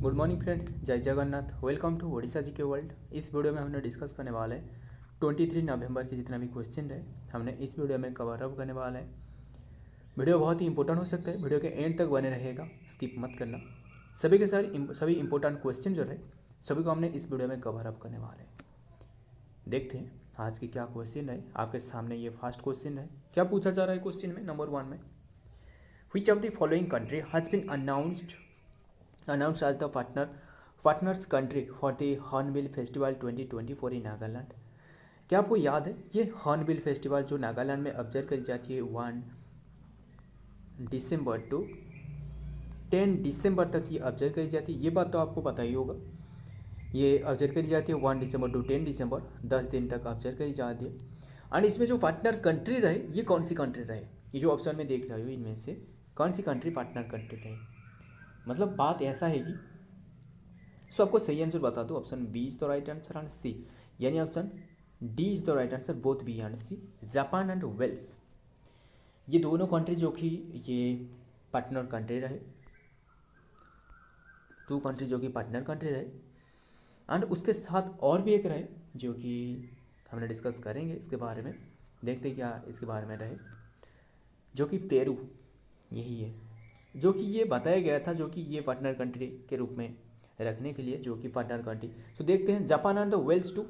Good morning friend, जय Jagannath. Welcome to Odisha जी के world. इस वीडियो में हमने डिस्कस करने वाला है 23 नवंबर के जितना भी क्वेश्चन रहे हमने इस वीडियो में कवर अप करने वाला है। वीडियो बहुत ही इंपॉर्टेंट हो सकता है, वीडियो के एंड तक बने रहेगा, स्किप मत करना। सभी के सभी इंपॉर्टेंट क्वेश्चन जो रहे सभी को हमने इस वीडियो में कवर अप करने वाले हैं। देखते हैं आज की क्या क्वेश्चन है। आपके सामने ये फर्स्ट क्वेश्चन है। क्या पूछा जा रहा है क्वेश्चन में? नंबर 1 में, which of the following country has been announced as the partners country for the Hornbill Festival 2024 in Nagaland. क्या आपको याद है ये हॉर्नबिल फेस्टिवल जो नागालैंड में ऑब्जर्व करी जाती है 1 दिसंबर टू 10 दिसंबर तक ये ऑब्जर्व करी जाती है। ये बात तो आपको पता ही होगा। ये ऑब्जर्व करी जाती है 1 दिसंबर टू 10 दिसंबर, 10 दिन तक ऑब्जर्व करी जाती है। एंड इसमें जो पार्टनर कंट्री रहे ये कौन सी कंट्री रहे? ये जो ऑप्शन में देख रहे हो इनमें से कौन सी कंट्री पार्टनर कंट्री रहे? मतलब बात ऐसा है कि आपको सही आंसर बता दो। Option B is the right answer and C, यानी option D is the right answer, both B and C. Japan and Wales ये दोनों कंट्री जो कि ये पार्टनर कंट्री रहे, 2 कंट्री जो कि पार्टनर कंट्री रहे। एंड उसके साथ और भी एक रहे जो कि हमने डिस्कस करेंगे इसके बारे में। देखते क्या इसके बारे में रहे, जो कि पेरू यही है जो कि ये बताया गया था, जो कि ये पार्टनर कंट्री के रूप में रखने के लिए, जो कि पार्टनर कंट्री। सो देखते हैं, Japan and the Wales to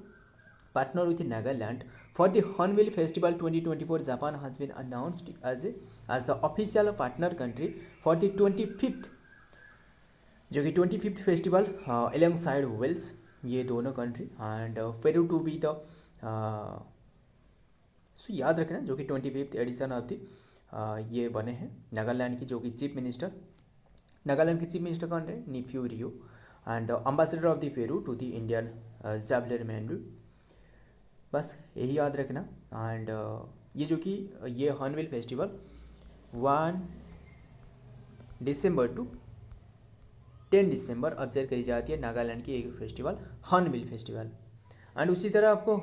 partner with Nagaland for the Hornbill festival 2024। Japan has been announced as the official partner country for the 25th, जो कि 25th festival along side Wales, ये दोनों country. And Peru to be the so याद रखना जो कि 25th addition of the ये बने हैं नागालैंड की, जो कि चीफ मिनिस्टर, नागालैंड के चीफ मिनिस्टर कौन रहे? Neiphiu Rio. And ambassador of the Peru to the Indian Xavier मैंड्रू। बस यही याद रखना। एंड ये जो कि ये हॉर्नबिल फेस्टिवल 1 दिसंबर टू 10 दिसंबर ऑब्जर्व करी जाती है नागालैंड की एक फेस्टिवल, हॉर्नबिल फेस्टिवल। एंड उसी तरह आपको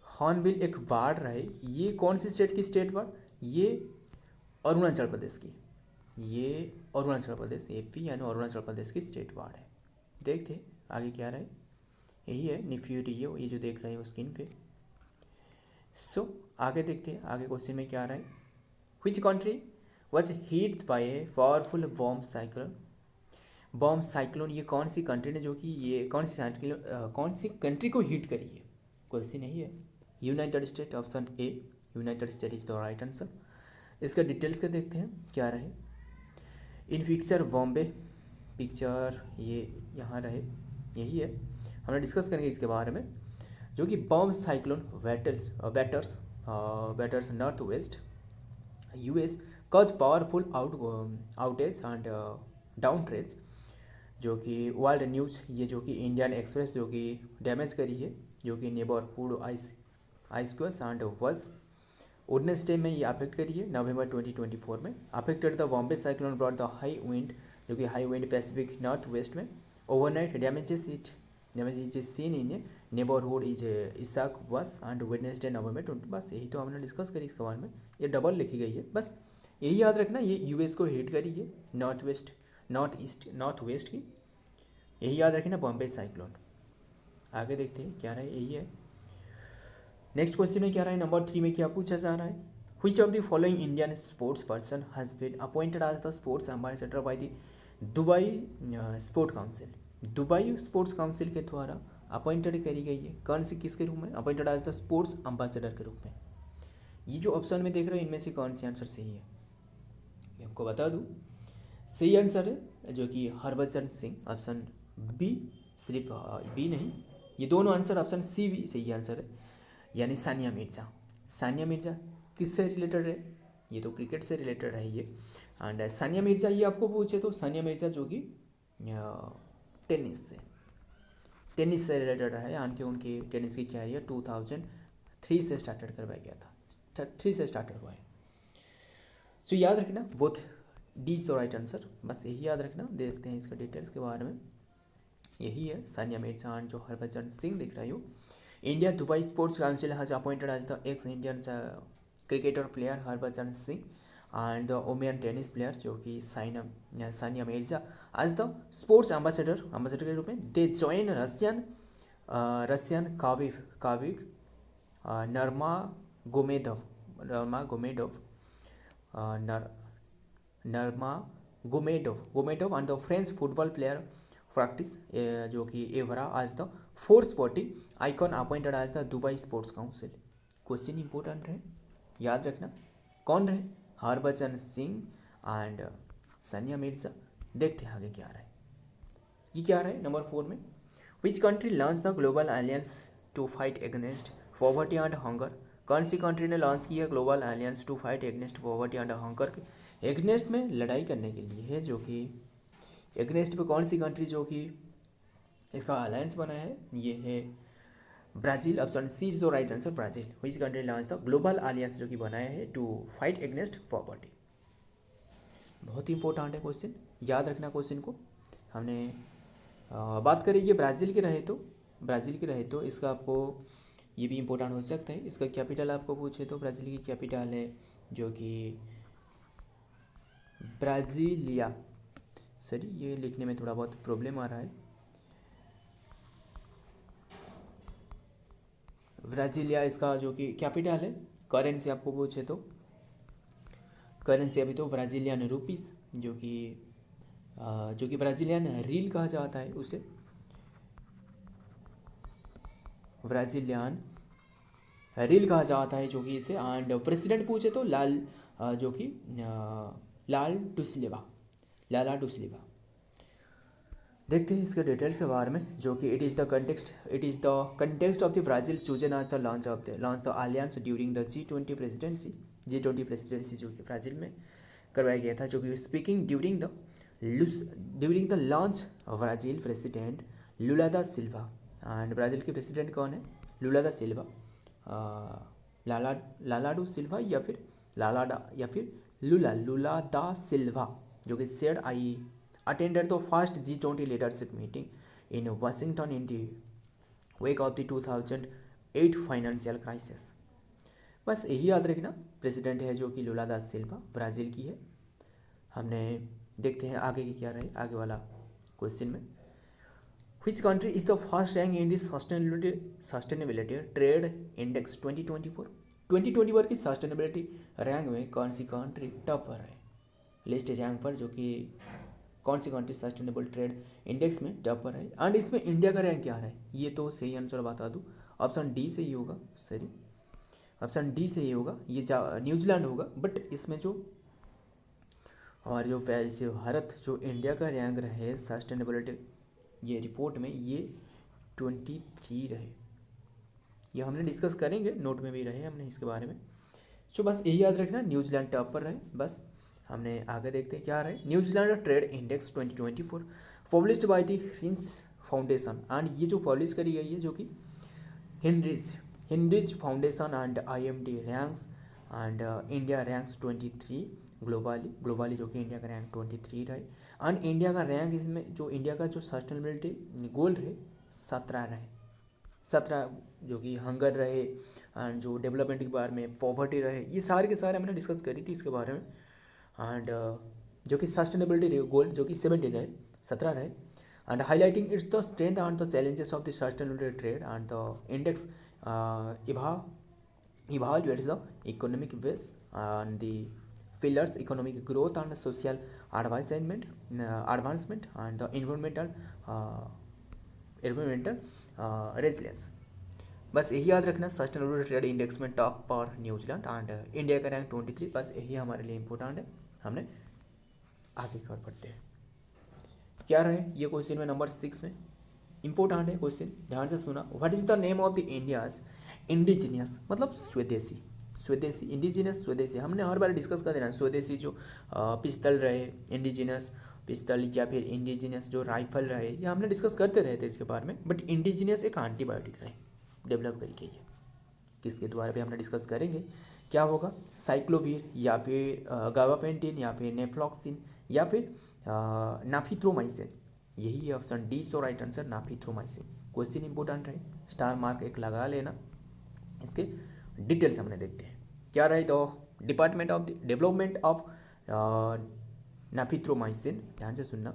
हॉर्नबिल एक वार्ड रहे, ये कौन सी स्टेट की स्टेट वार्ड? ये अरुणाचल प्रदेश की, ये अरुणाचल प्रदेश एपी यानी अरुणाचल प्रदेश की स्टेट वार्ड है। देखते आगे क्या रहे, यही है निफ्यू रियो, ये जो देख रहे हो स्क्रीन पे। सो आगे देखते हैं आगे क्वेश्चन में क्या रहे। Which country was hit by a powerful bomb cyclone? ये कौन सी कंट्री ने जो कि ये कौन सी कंट्री को हिट करी है? क्वेश्चन यही है। United state, option A United state is the right answer. इसका डिटेल्स का देखते हैं क्या रहे। इन पिक्चर बॉम्बे पिक्चर ये यहाँ रहे, यही है, हमने डिस्कस करेंगे इसके बारे में। जो कि bomb cyclone batters north west US cause powerful outage and down trees, जो कि वर्ल्ड न्यूज़, ये जो कि इंडियन एक्सप्रेस जो कि डैमेज करी है, जो कि नेबरहुड आइसक्वेस एंड वस वेडनेसडे में ये अफेक्ट करी है नवंबर 2024 में। Affected the bomb cyclone brought the high wind, जो कि high wind Pacific north west में। Overnight damage is seen in neighbourhood is इसाक वस एंड वेडनेसडे नवंबर 20। बस यही तो हमने डिस्कस करी इसके बारे में, ये डबल लिखी गई है। बस यही याद रखना, ये यूएस को हिट करी है नॉर्थ वेस्ट की, यही याद रखना बॉम्बे साइक्लोन। आगे देखते हैं क्या रहा है, यही है। नेक्स्ट क्वेश्चन में क्या रहा है, नंबर 3 में क्या पूछा जा रहा है। Which of the following Indian sports person has been appointed as the sports ambassador by the Dubai sport council? Dubai sports council के द्वारा अपॉइंटेड करी गई है, कौन सी किसके रूप में? Appointed as the sports ambassador के रूप में। ये जो ऑप्शन में देख रहे हो इनमें से कौन सी आंसर सही है? ये हमको बता दूँ, सही आंसर है जो कि हरभजन सिंह, ऑप्शन बी, सिर्फ बी नहीं, ये दोनों आंसर, ऑप्शन सी भी सही आंसर है, यानी सानिया मिर्जा। सानिया मिर्जा किससे रिलेटेड है? ये तो क्रिकेट से रिलेटेड है ये। एंड सानिया मिर्जा, ये आपको पूछे तो सानिया मिर्जा जो कि टेनिस से रिलेटेड है, यानी कि उनकी टेनिस की कैरियर 2003 से स्टार्टेड करवाया गया था, 3 से स्टार्टेड हुआ है। सो याद रखना both D is the right answer, बस यही याद रखना। देखते हैं इसका डिटेल्स के बारे में, यही है सानिया मिर्जा एंड जो हरभजन सिंह दिख रही हो। India Dubai Sports Council has appointed as the ex-Indian cricketer player Harbhajan Singh and the women tennis player जो कि Sania Mirza as the sports ambassador के रूप में they join Russian काविक Nurmagomedov नर Nurmagomedov and the French football player प्रैक्टिस जो कि Evra as the fourth sporting icon appointed as the Dubai sports council. Question important है, याद रखना। कौन रहे? हरभजन सिंह एंड सानिया मिर्जा। देखते हैं आगे क्या रहा है। ये क्या रहा है नंबर 4 में, which country launch the global alliance to fight against poverty and hunger. कौन सी कंट्री ने लॉन्च किया global alliance to fight against poverty and hunger के एगनेस्ट में लड़ाई करने के लिए है, जो कि एगनेस्ट पे कौन सी कंट्री जो कि इसका अलायंस बना है, ये है Brazil. Option C is the right answer, Brazil. Which country launch the global alliance जो कि बनाया है टू फाइट एगनेस्ट पॉवर्टी। बहुत ही इंपॉर्टेंट है क्वेश्चन, याद रखना क्वेश्चन को। हमने बात करें ये ब्राज़ील के रहे तो इसका आपको ये भी इम्पोर्टेंट हो सकता है। इसका कैपिटल आपको पूछे तो ब्राज़ील की कैपिटल है जो कि ब्राज़ीलिया। सॉरी, ये लिखने में थोड़ा बहुत प्रॉब्लम आ रहा है। ब्राज़ीलिया इसका जो कि कैपिटल है। करेंसी आपको पूछे तो करेंसी अभी तो ब्राज़ीलियन रुपीस जो कि ब्राज़ीलियन रील कहा जाता है उसे, ब्राज़ीलियन रील कहा जाता है जो कि इसे। एंड प्रेसिडेंट पूछे तो जो कि लाला डुस्लिवा। देखते हैं इसके डिटेल्स के बारे में, जो कि it is the context of the Brazil chosen as the launch the alliance during the G20 presidency जो कि ब्राज़ील में करवाया गया था, जो कि speaking during the launch Brazil president Lula da Silva. And Brazil के प्रेसिडेंट कौन है? Lula da Silva, Lala do सिल्वा या फिर लुला दा सिल्वा, जो कि said I attended the first G20 leadership meeting in Washington in the wake of the 2008 financial crisis। बस यही याद रखना, प्रेसिडेंट है जो कि लुला दा सिल्वा, ब्राज़ील की है। हमने देखते हैं आगे की क्या रहे आगे वाला क्वेश्चन में। Which country is the first rank in the sustainability trade index 2024? 2024 की सस्टेनेबिलिटी रैंक में कौन सी कंट्री टॉप पर है? लिस्ट रैंक पर जो कि कौन सी कंट्री सस्टेनेबल ट्रेड इंडेक्स में टॉप पर है। एंड इसमें इंडिया का रैंक क्या है? ये तो सही आंसर बता दूँ, ऑप्शन डी से ही होगा। सॉरी, ऑप्शन डी से ही होगा, ये न्यूजीलैंड होगा। बट इसमें जो हमारे जो वैसे भारत जो इंडिया का रैंक रहे सस्टेनेबिलिटी ये रिपोर्ट में, ये 23 रहे। ये हमने डिस्कस करेंगे, नोट में भी रहे हमने इसके बारे में। तो बस यही याद रखना, न्यूजीलैंड टॉप पर रहे। बस हमने आगे देखते हैं क्या रहे। New Zealand trade index 2024 published by the Hinrich foundation. And ये जो पब्लिश करी गई है जो कि Hinrich foundation and IMD ranks and India ranks 23 globally जो कि इंडिया का रैंक 23 रहे। एंड इंडिया का रैंक इसमें जो इंडिया का जो सस्टेनेबिलिटी गोल रहे 17 रहे, 17 जो कि हंगर रहे एंड जो डेवलपमेंट के बारे में पॉवर्टी रहे, ये सारे के सारे हमने डिस्कस करी थी इसके बारे में। एंड जो कि सस्टेनेबिलिटी गोल जो कि 17 रहे। And highlighting it's the strength and the challenges of the sustainability trade and the index evaluates the economic base and the pillars economic growth and social advancement and the environmental resilience। बस यही याद रखना, sustainable trade index में top पर New Zealand and India का rank 23। बस यही हमारे लिए इंपॉर्टेंट है। हमने आगे की ओर बढ़ते हैं। क्या रहे ये क्वेश्चन में नंबर 6 में इंपॉर्टेंट है क्वेश्चन, ध्यान से सुना। What is the name of the India's indigenous, मतलब स्वदेशी इंडिजिनियस स्वदेशी। हमने हर बार डिस्कस कर देना, स्वदेशी जो पिस्तल रहे इंडिजिनियस पिस्तल या फिर इंडिजिनियस जो राइफल रहे, ये हमने डिस्कस करते रहे थे इसके बारे में। बट इंडिजिनियस एक एंटीबायोटिक रहे, डेवलप करी गई है, किसके द्वारा भी हमने डिस्कस करेंगे। क्या होगा? साइक्लोवीर या फिर गाबापेंटिन या फिर नेफ्लॉक्सिन या फिर नाफिथ्रोमाइसिन। यही ऑप्शन डी तो राइट आंसर, नाफिथ्रोमाइसिन। क्वेश्चन इंपॉर्टेंट रहे, स्टार मार्क एक लगा लेना। इसके डिटेल्स हमने देखते हैं क्या रहे। तो department of the development of नाफिथ्रोमाइसिन, ध्यान से सुनना,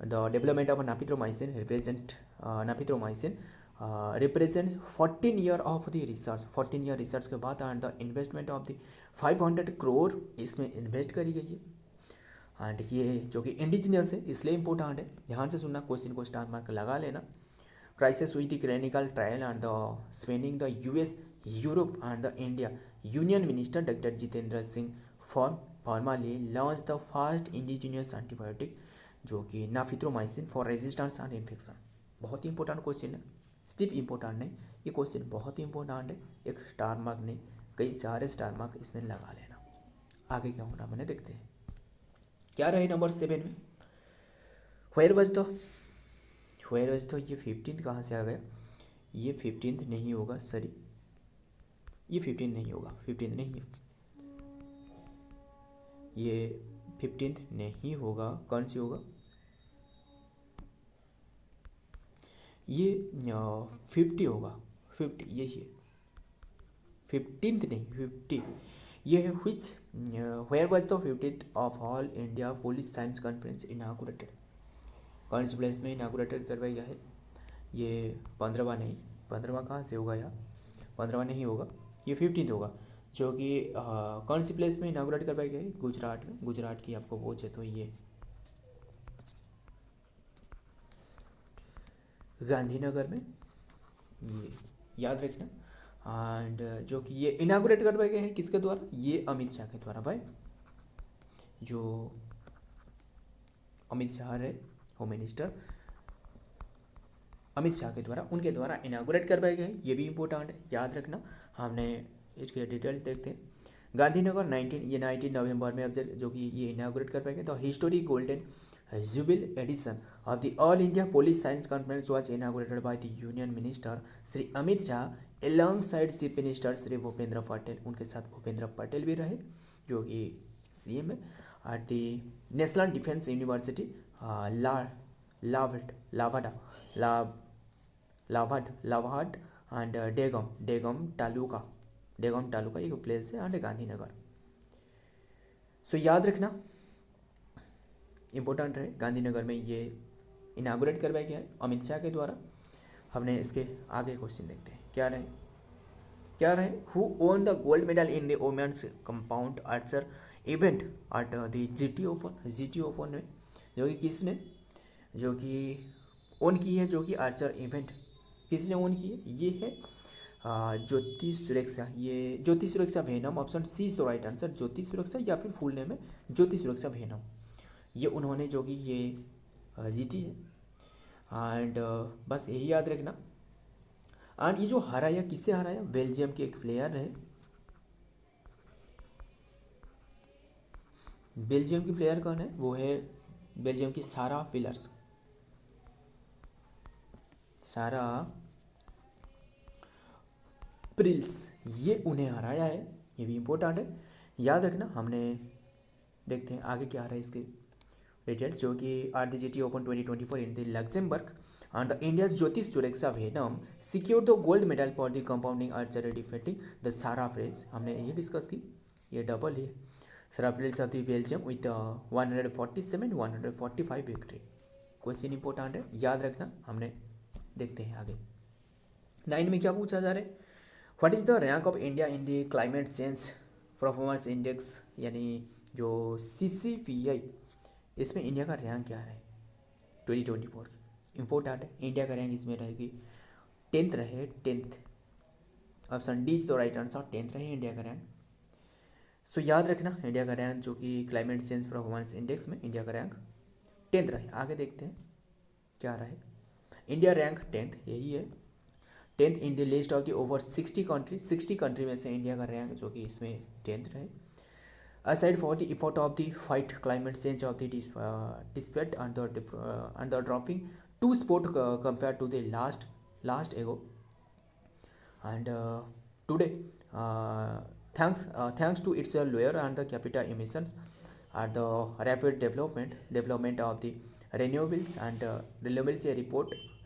the development of नाफिथ्रोमाइसिन represents 14 year of the research, 14 year research के बाद and the investment of the 500 crore इसमें इन्वेस्ट करी गई है। एंड ये जो कि इंडिजिनियस है इसलिए इम्पोर्टेंट है, ध्यान से सुनना, क्वेश्चन को स्टार मार्क लगा लेना। Crisis with the clinical trial and the spanning the US, Europe and the India union minister doctor Jitendra Singh formally launch the first indigenous antibiotic जो कि nafithromycin for resistance and infection. बहुत ही important question है, सिर्फ important नहीं, ये question बहुत ही इंपॉर्टेंट है, एक स्टार मार्क नहीं कई सारे स्टार मार्क इसमें लगा लेना। आगे क्या होना मैंने देखते हैं। क्या रहे नंबर 7 में, वेयर वॉज तो ये 15 कहाँ से आ गया, ये 15 नहीं होगा, सॉरी ये 15 नहीं होगा, 15 नहीं है, ये 15 नहीं होगा, कौन सी होगा, ये 50 होगा, 50 यही है, 15 नहीं 50, ये है which where was the 15th of all India police science conference inaugurated, कौन से प्लेस में इनागुरेटेड करवाया गया है, ये 15वां नहीं, 15वां कहाँ से होगा यार, 15वां नहीं होगा, ये 15th होगा जो कि कौन सी प्लेस में इनागुरेट करवाया गया है, गुजरात में, गुजरात की आपको पूछे तो ये गांधीनगर में, ये याद रखना। एंड जो कि ये इनागुरेट करवाया गया है किसके द्वारा, ये अमित शाह के द्वारा, भाई जो अमित शाह है होम मिनिस्टर अमित शाह के द्वारा, उनके द्वारा इनागुरेट करवाए गए, ये भी इंपॉर्टेंट है, याद रखना। हमने इसके डिटेल देखते हैं। गांधीनगर 19 नवंबर में ऑब्जर्व जो कि ये इनागुरेट करवाए गए। The historic golden jubilee edition of the all India police science conference was inaugurated by the union minister Shri Amit Shah along side chief minister Shri Bhupendra Patel, उनके साथ भूपेंद्र पटेल भी रहे जो कि CM है। At the national defence university Lavad and Dehgam taluka एक प्लेस है, एंड गांधीनगर। सो याद रखना इंपॉर्टेंट है, गांधीनगर में ये इनागुरेट करवाया गया है अमित शाह के द्वारा। हमने इसके आगे क्वेश्चन देखते हैं, क्या रहे who won the gold medal in the women's compound archer event at the GT open में, जो कि किसने जो कि ओन की है, जो कि आर्चर इवेंट किसने ओन की है, ये है ज्योति सुरक्षा, ये Jyoti Suraksha Vennam, option C is the right answer, Jyoti Suraksha या फिर फुल नेम है ज्योति सुरक्षा वेनम, ये उन्होंने जो कि ये जीती है। एंड बस यही याद रखना। एंड ये जो हराया किससे हराया, बेल्जियम के एक प्लेयर है, बेल्जियम की प्लेयर कौन है, वो है बेल्जियम की सारा प्रिल्स, ये उन्हें हराया है, ये भी इम्पोर्टेंट है, याद रखना। हमने देखते हैं आगे क्या आ रहा है इसके डिटेल्स, जो कि are the GT open 2024 in the Luxembourg and the India's Jyoti Suraksha Vennam secure the gold medal for the compounding archery defeating the Sarah Frels, हमने यही डिस्कस की, ये डबल है Sarah Frels of the Belgium with 147-145 victory. Question important है, याद रखना। हमने देखते हैं आगे 9 में क्या पूछा जा रहा है, what is the rank of India in the climate change performance index, यानी जो CCPI, इसमें इंडिया का रैंक क्या है 2024, इम्पोर्टेंट है, इंडिया का रैंक इसमें रहेगी 10th रहे, 10th option D is the right answer, 10th रहे इंडिया का रैंक। सो याद रखना इंडिया का रैंक जो कि क्लाइमेट चेंज परफॉर्मेंस इंडेक्स में इंडिया का रैंक 10th रहे। आगे देखते हैं क्या रहा है, इंडिया रैंक 10th, यही है 10th in the list of the over 60 country में से इंडिया का रैंक जो कि इसमें 10th रहे। Aside for the effort of the fight climate change of the dispute and the dropping two sport compared to the last ago, and today thanks to its lower and the capital emissions and the rapid development of the renewables and renewables, a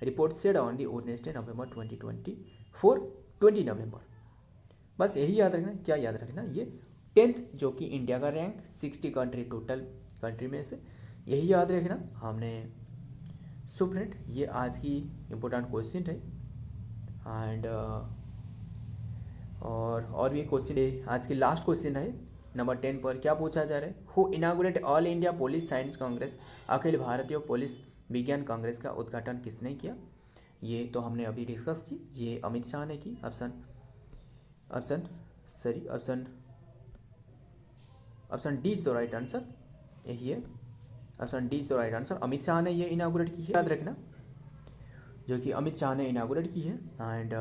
report said on the Wednesday November 2024 20 नवंबर। बस यही याद रखना, क्या याद रखना, ये 10th जो कि इंडिया का रैंक 60 कंट्री टोटल कंट्री में से, यही याद रखना हमने। सो फ्रेंड ये आज की इम्पोर्टेंट क्वेश्चन है। एंड और भी क्वेश्चन है। आज की लास्ट क्वेश्चन है नंबर 10 पर क्या पूछा जा रहा है, who inaugurate all India police science congress, अखिल भारतीय पुलिस विज्ञान कांग्रेस का उद्घाटन किसने किया। ये तो हमने अभी डिस्कस की, ये अमित शाह ने की। Option D is the right answer, यही है, option D is the right answer. Amit Shah ने ये इनागुरेट की है, याद रखना, जो कि अमित शाह ने इनागुरेट की है। एंड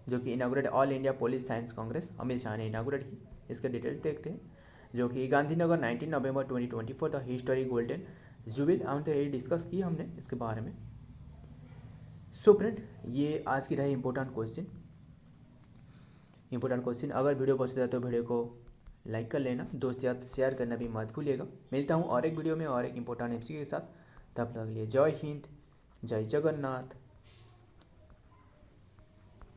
जो कि inaugurate all India police science Congress Amit Shah ने इनागुरेट की। इसके डिटेल्स देखते हैं, जो कि गांधीनगर 19 नवंबर 2024 द हिस्टोरी गोल्डन जुबिल, हम तो यही डिस्कस की हमने इसके बारे में। सो फ्रेंड ये आज की रही इंपॉर्टेंट क्वेश्चन। अगर वीडियो पसंद है तो वीडियो को लाइक कर लेना, दोस्त के साथ शेयर करना भी मत भूलिएगा। मिलता हूँ और एक वीडियो में और एक इंपॉर्टेंट एमसी के साथ, तब तक के लिए जय हिंद, जय जगन्नाथ।